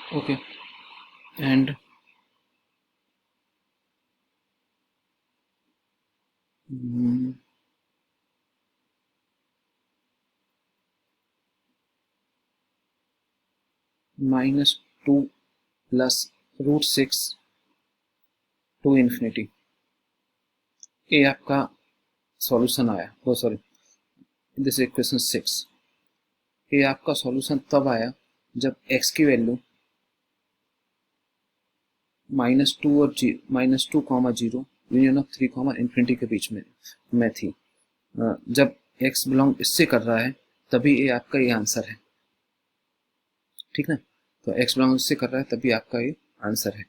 Okay, and -2 plus √6 to infinity, ये आपका solution आया। वो सॉरी, दिस इक्वेशन 6, ये आपका सॉल्यूशन तब आया जब x की वैल्यू -2 और -2, यूनियन ऑफ 3, इन्फिनिटी के बीच में थी। जब x बिलोंग इससे कर रहा है तभी ये आपका ये आंसर है, ठीक ना। तो x बिलोंग इससे कर रहा है तभी आपका ये आंसर है।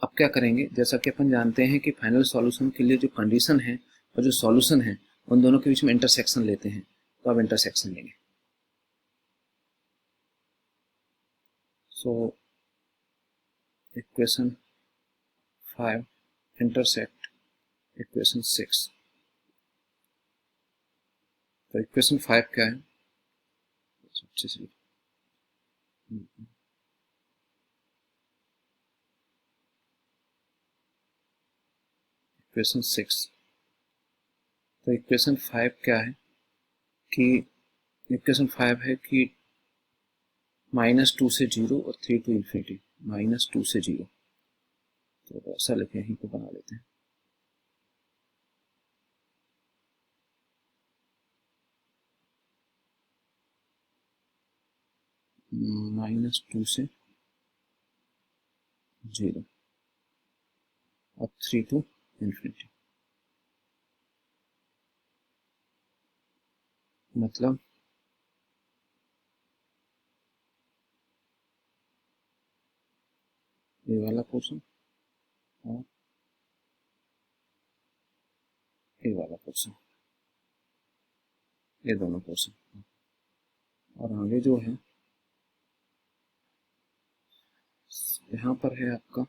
अब क्या करेंगे, जैसा कि अपन जानते हैं कि फाइनल सॉल्यूशन के लिए जो कंडीशन है और जो सॉल्यूशन है उन दोनों के बीच में इंटरसेक्शन लेते हैं। तो अब इंटरसेक्शन लेंगे। So equation 5 intersect equation 6। तो इक्वेशन 5 क्या है, अच्छे से इक्वेशन 6। तो इक्वेशन 5 क्या है कि इक्वेशन 5 है कि -2 से 0 और 3 टू इन्फिनिटी, -2 से 0। तो ऐसा लिखे, यहीं पे बना लेते हैं। -2 से 0 और 3 टू इन्फिनिटी, मतलब ये वाला पोर्शन और ये वाला पोर्शन, ये दोनों पोर्शन। और आगे जो है यहाँ पर है आपका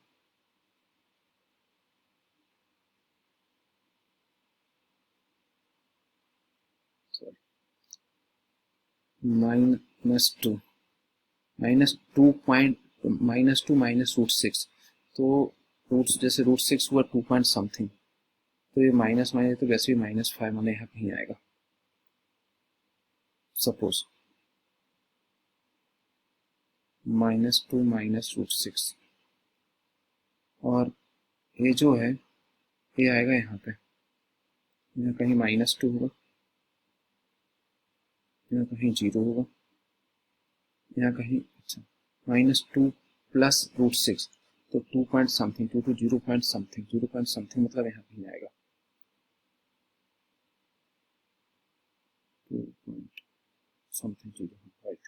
-2 -2 तो रूट जैसे √6 हुआ 2 पॉइंट समथिंग, तो ये माइनस माइनस तो वैसे भी -5 माने यहाँ कहीं आएगा सपोज। -2 -√6 और ये जो है ये आएगा यहाँ पे, यहाँ कहीं -2 होगा, यहाँ कहीं 0 होगा, यहाँ कहीं अच्छा -2 प्लस √6, तो 2 point something, 2 to 0 point something, 0 point something मतलब यहाँ कहीं आएगा 2 पॉइंट समथिंग 0, राइट।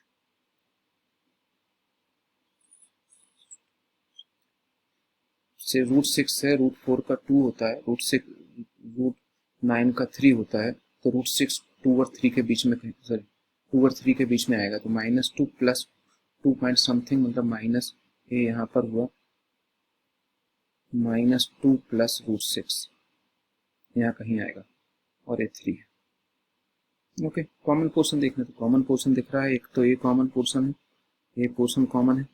से √6 है, √4 का 2 होता है, √9 का 3 होता है, तो √6 2 और 3 के बीच में, सॉरी 2 और 3 के बीच में आएगा, तो -2 प्लस 2 पॉइंट समथिंग मतलब माइनस, ये यहाँ पर हुआ -2 प्लस √6, यहाँ कहीं आएगा, और ये 3 है। ओके, कॉमन पोर्शन देखना, तो कॉमन पोर्शन दिख रहा है, एक तो ये कॉमन पोर्शन है, ये पोर्शन कॉमन है,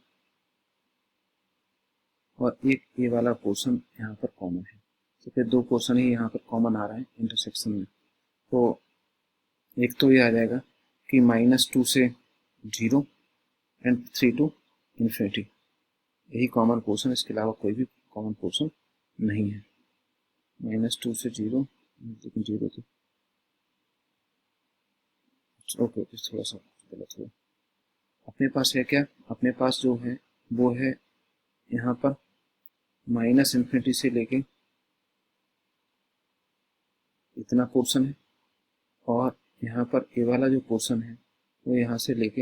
और एक ये वाला पोर्शन यहाँ पर कॉमन है, तो फिर दो पोर्शन ही यहाँ पर कॉमन आ रहा है इंटरसेक्शन में। तो एक तो ये आ जाएगा कि -2 से 0 एंड 3 टू इन्फिनिटी, यही कॉमन पोर्शन, इसके अलावा कोई भी कॉमन पोर्शन नहीं है। -2 से 0, लेकिन 0 तो ओके, थोड़ा सा गलत हुआ। अपने पास है क्या, अपने पास जो है वो है यहाँ पर -इन्फिनिटी से लेके इतना पोर्शन है, और यहाँ पर ए वाला जो पोर्शन है वो यहाँ से लेके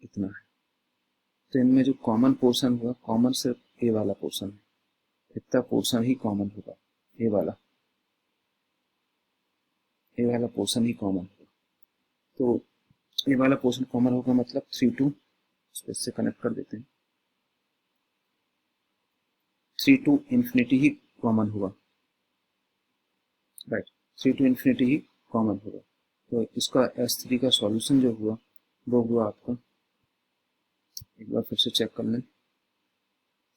इतना है। तो इनमें जो कॉमन पोर्शन हुआ, कॉमन सिर्फ ए वाला पोर्शन है, इतना पोर्शन ही कॉमन होगा, ए वाला पोर्शन ही कॉमन होगा। तो ए वाला पोर्शन कॉमन होगा मतलब 3 टू, इससे कनेक्ट कर देते हैं, 3 टू इन्फिनिटी ही कॉमन होगा, राइट, 3 टू इन्फिनिटी ही कॉमन होगा। तो इसका S3 का सॉल्यूशन जो हुआ वो हुआ आपका, एक बार फिर से चेक कर लें,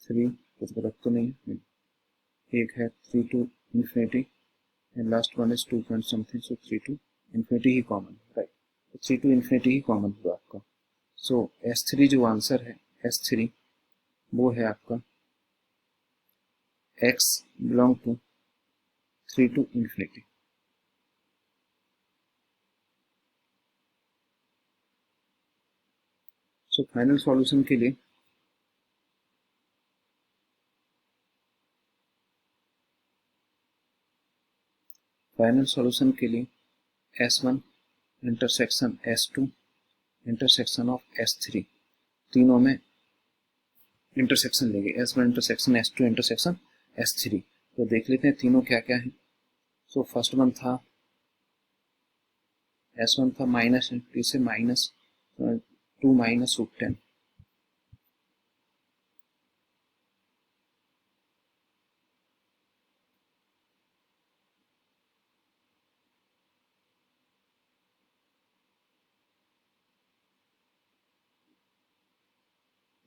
3 कुछ गलत तो नहीं है, एक है 3 to infinity and last one is 2 point something, so 3 to infinity he common, right. 3 to infinity he common हुआ आपका। सो S3 जो आंसर है S3 वो है आपका x belong to 3 to infinity। So final solution के लिए S1 intersection S2 intersection of S3, तीनों में इंटरसेक्शन लेंगे, S1 intersection S2 intersection S3। तो देख लेते हैं तीनों क्या क्या है। सो फर्स्ट वन था S1 था माइनस इंफिनिटी से minus 2 minus root 10,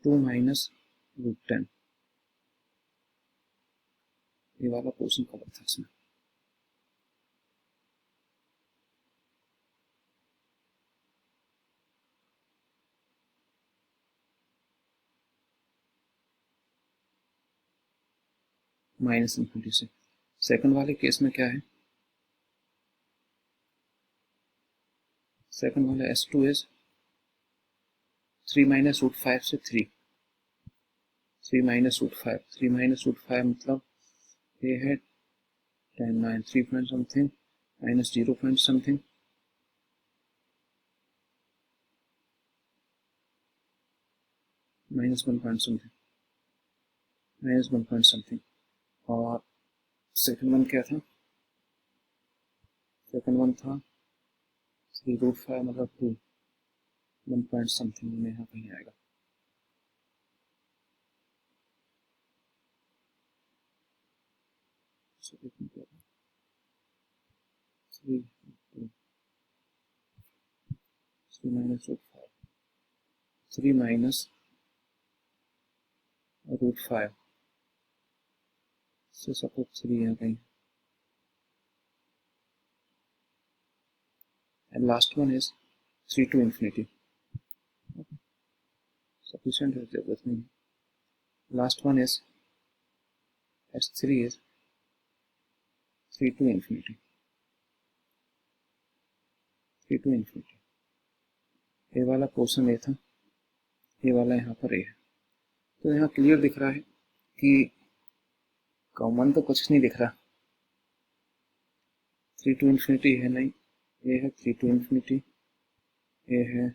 to minus root 10, ये वाला पोर्शन कवर था इसमें। माइनस इंफिनिटी से सेकंड वाले केस में क्या है, सेकंड वाला S2 इज 3 माइनस रूट 5 से 3 माइनस रूट 5, 3 माइनस रूट 5 मतलब ये है 10 9 3 point something minus 0 point something, minus 1 point something, minus 1 point something. और सेकंड वन क्या था, सेकंड वन था 3 रूट 5 मतलब 2 1 पॉइंट समथिंग में यहाँ कहीं आएगा। So, 3 minus root 5, 3 minus root 5 से सपोज 3 यहाँ कहीं, and last one is 3 to infinity, okay. Sufficient है, जरूरत नहीं। Last one is S3 is 3 to infinity, 3 to infinity। ये वाला पोर्शन ए था, ये वाला यहाँ पर ए है। तो यहाँ क्लियर दिख रहा है कि कॉमन तो कुछ नहीं दिख रहा, 3 to infinity है नहीं, ये है 3 to infinity, ये है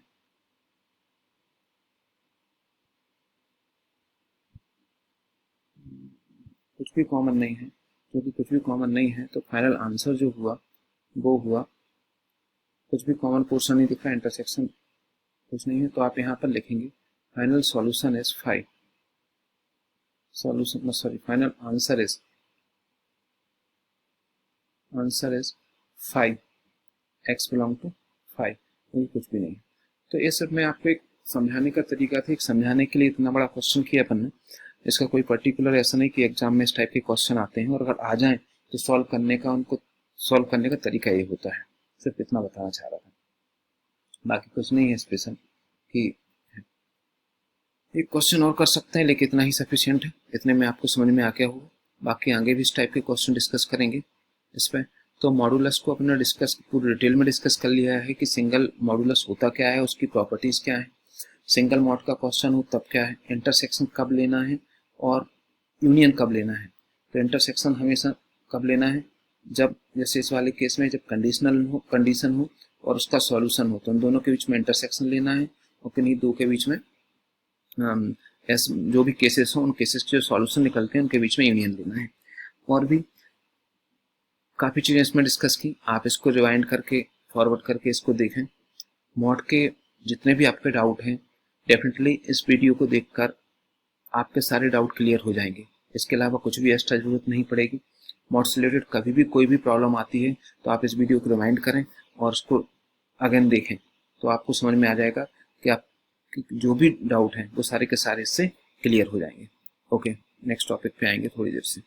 कुछ भी कॉमन नहीं है। क्योंकि कुछ भी कॉमन नहीं है तो फाइनल आंसर जो हुआ वो हुआ, कुछ भी कॉमन पोर्शन नहीं दिख रहा, इंटरसेक्शन कुछ नहीं है, तो आप यहाँ पर लिखेंगे final solution is 5, solution sorry final answer is 5, x belong to 5, ये कुछ भी नहीं। तो ये सब मैं आपको एक समझाने का तरीका था, एक समझाने के लिए इतना बड़ा क्वेश्चन किया अपन ने। इसका कोई पर्टिकुलर ऐसा नहीं कि एग्जाम में इस टाइप के क्वेश्चन आते हैं और अगर आ जाएं तो सॉल्व करने का तरीका ये होता है, सिर्फ इतना बताना चाह रहा था, बाकी कुछ नहीं है स्पेशल। कि एक क्वेश्चन और कर सकते हैं लेकिन इतना ही सफिशिएंट है, इतने में आपको समझ में आ गया होगा। बाकी आगे भी इस टाइप के क्वेश्चन डिस्कस करेंगे इस पर। तो मॉडुलस को अपने डिस्कस पूरी डिटेल में डिस्कस कर लिया है कि सिंगल मॉडुलस होता क्या है, उसकी प्रॉपर्टीज क्या है, सिंगल मॉड का क्वेश्चन हो तब क्या है, इंटरसेक्शन कब लेना है और यूनियन कब लेना है। तो इंटरसेक्शन हमेशा कब लेना है, जब जैसे इस वाले केस में जब कंडीशन हो और उसका सॉल्यूशन हो, तो उन दोनों के बीच में इंटरसेक्शन लेना है और किन्हीं दो के बीच में जो भी केसेस हो उन केसेस के जो सॉल्यूशन निकलते हैं उनके बीच में यूनियन लेना है। और भी काफ़ी चीज़ें इसमें डिस्कस की, आप इसको रिवाइंड करके फॉरवर्ड करके इसको देखें। मॉड के जितने भी आपके डाउट हैं डेफिनेटली इस वीडियो को देखकर आपके सारे डाउट क्लियर हो जाएंगे, इसके अलावा कुछ भी एक्स्ट्रा जरूरत नहीं पड़ेगी। मॉड से रिलेटेड कभी भी कोई भी प्रॉब्लम आती है तो आप इस वीडियो को रिवाइंड करें और उसको अगेन देखें, तो आपको समझ में आ जाएगा कि आप जो भी डाउट हैं वो सारे के सारे इससे क्लियर हो जाएंगे। ओके, नेक्स्ट टॉपिक पे आएंगे थोड़ी देर से।